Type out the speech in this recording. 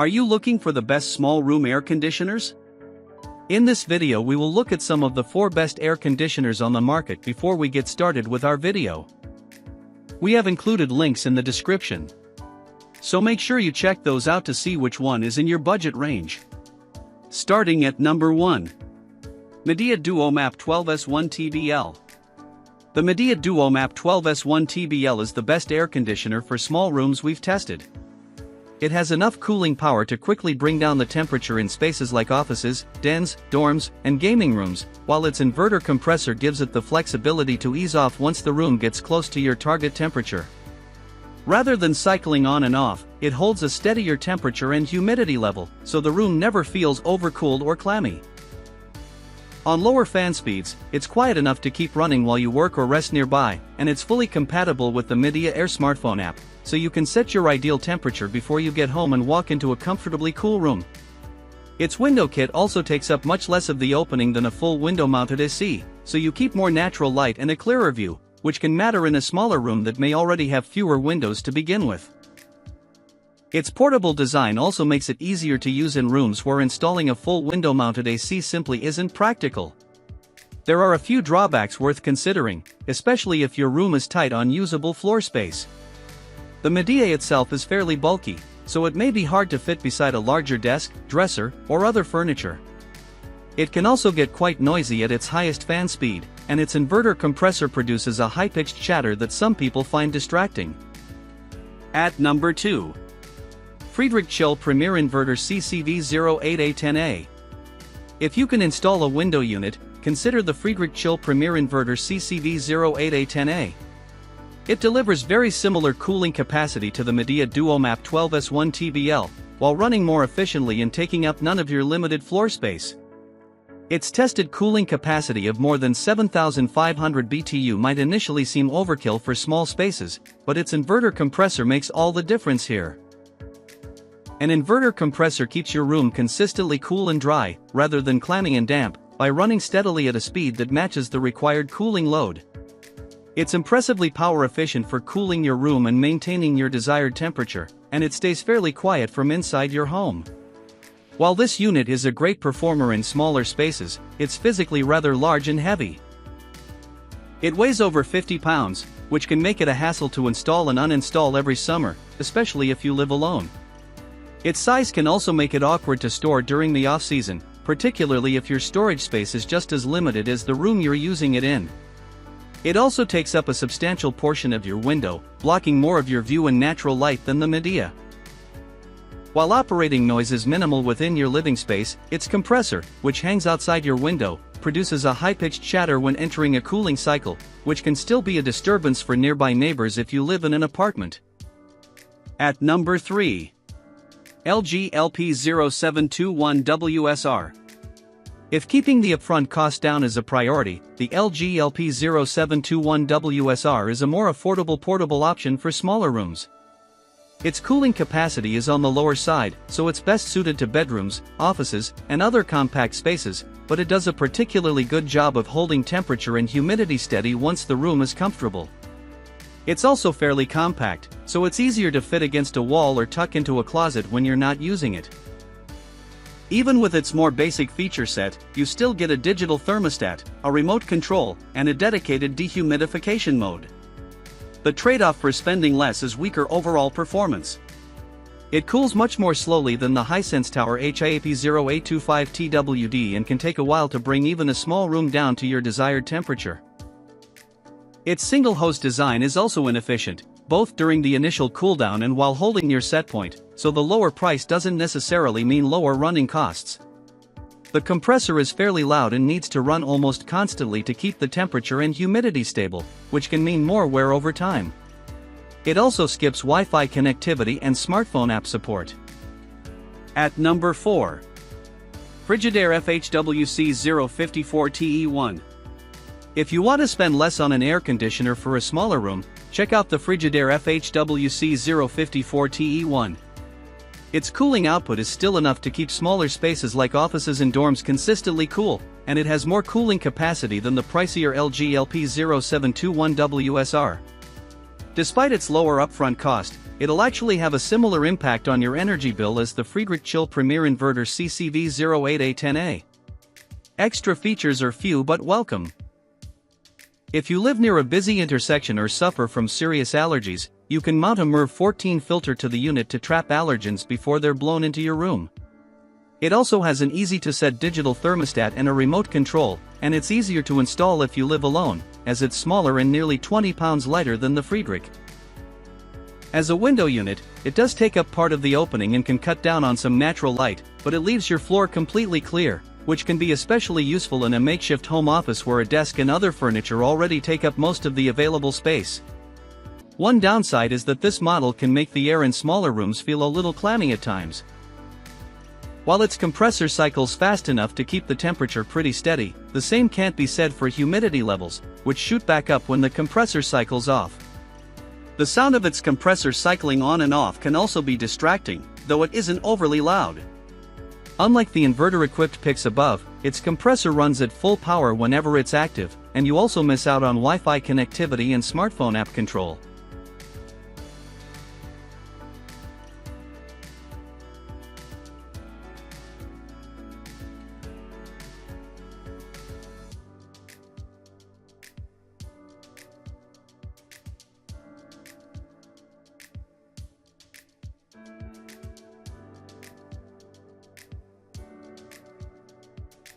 Are you looking for the best small room air conditioners? In this video we will look at some of the 4 best air conditioners on the market before we get started with our video. We have included links in the description, so make sure you check those out to see which one is in your budget range. Starting at number 1. Midea Duo MAP12S1TBL. The Midea Duo MAP12S1TBL is the best air conditioner for small rooms we've tested. It has enough cooling power to quickly bring down the temperature in spaces like offices, dens, dorms, and gaming rooms, while its inverter compressor gives it the flexibility to ease off once the room gets close to your target temperature. Rather than cycling on and off, it holds a steadier temperature and humidity level, so the room never feels overcooled or clammy. On lower fan speeds, it's quiet enough to keep running while you work or rest nearby, and it's fully compatible with the Midea Air smartphone app, so you can set your ideal temperature before you get home and walk into a comfortably cool room. Its window kit also takes up much less of the opening than a full window-mounted AC, so you keep more natural light and a clearer view, which can matter in a smaller room that may already have fewer windows to begin with. Its portable design also makes it easier to use in rooms where installing a full window-mounted AC simply isn't practical. There are a few drawbacks worth considering, especially if your room is tight on usable floor space. The Midea itself is fairly bulky, so it may be hard to fit beside a larger desk, dresser, or other furniture. It can also get quite noisy at its highest fan speed, and its inverter compressor produces a high-pitched chatter that some people find distracting. At number 2. Friedrich Chill Premier Inverter CCV08A10A. If you can install a window unit, consider the Friedrich Chill Premier Inverter CCV08A10A. It delivers very similar cooling capacity to the Midea Duo MAP12S1TBL, while running more efficiently and taking up none of your limited floor space. Its tested cooling capacity of more than 7,500 BTU might initially seem overkill for small spaces, but its inverter compressor makes all the difference here. An inverter compressor keeps your room consistently cool and dry, rather than clammy and damp, by running steadily at a speed that matches the required cooling load. It's impressively power efficient for cooling your room and maintaining your desired temperature, and it stays fairly quiet from inside your home. While this unit is a great performer in smaller spaces, it's physically rather large and heavy. It weighs over 50 pounds, which can make it a hassle to install and uninstall every summer, especially if you live alone. Its size can also make it awkward to store during the off-season, particularly if your storage space is just as limited as the room you're using it in. It also takes up a substantial portion of your window, blocking more of your view and natural light than the Midea. While operating noise is minimal within your living space, its compressor, which hangs outside your window, produces a high-pitched chatter when entering a cooling cycle, which can still be a disturbance for nearby neighbors if you live in an apartment. At number 3. LG LP0721WSR. If keeping the upfront cost down is a priority, the LG LP0721WSR is a more affordable portable option for smaller rooms. Its cooling capacity is on the lower side, so it's best suited to bedrooms, offices, and other compact spaces, but it does a particularly good job of holding temperature and humidity steady once the room is comfortable. It's also fairly compact, so it's easier to fit against a wall or tuck into a closet when you're not using it. Even with its more basic feature set, you still get a digital thermostat, a remote control, and a dedicated dehumidification mode. The trade-off for spending less is weaker overall performance. It cools much more slowly than the Hisense Tower HIAP0825TWD and can take a while to bring even a small room down to your desired temperature. Its single-hose design is also inefficient, both during the initial cooldown and while holding your set point, so the lower price doesn't necessarily mean lower running costs. The compressor is fairly loud and needs to run almost constantly to keep the temperature and humidity stable, which can mean more wear over time. It also skips Wi-Fi connectivity and smartphone app support. At number 4. Frigidaire FHWC054TE1. If you want to spend less on an air conditioner for a smaller room, check out the Frigidaire FHWC054TE1. Its cooling output is still enough to keep smaller spaces like offices and dorms consistently cool, and it has more cooling capacity than the pricier LG LP0721WSR. Despite its lower upfront cost, it'll actually have a similar impact on your energy bill as the Friedrich Chill Premier Inverter CCV08A10A. Extra features are few but welcome. If you live near a busy intersection or suffer from serious allergies, you can mount a MERV14 filter to the unit to trap allergens before they're blown into your room. It also has an easy-to-set digital thermostat and a remote control, and it's easier to install if you live alone, as it's smaller and nearly 20 pounds lighter than the Friedrich. As a window unit, it does take up part of the opening and can cut down on some natural light, but it leaves your floor completely clear, which can be especially useful in a makeshift home office where a desk and other furniture already take up most of the available space. One downside is that this model can make the air in smaller rooms feel a little clammy at times. While its compressor cycles fast enough to keep the temperature pretty steady, the same can't be said for humidity levels, which shoot back up when the compressor cycles off. The sound of its compressor cycling on and off can also be distracting, though it isn't overly loud. Unlike the inverter-equipped picks above, its compressor runs at full power whenever it's active, and you also miss out on Wi-Fi connectivity and smartphone app control.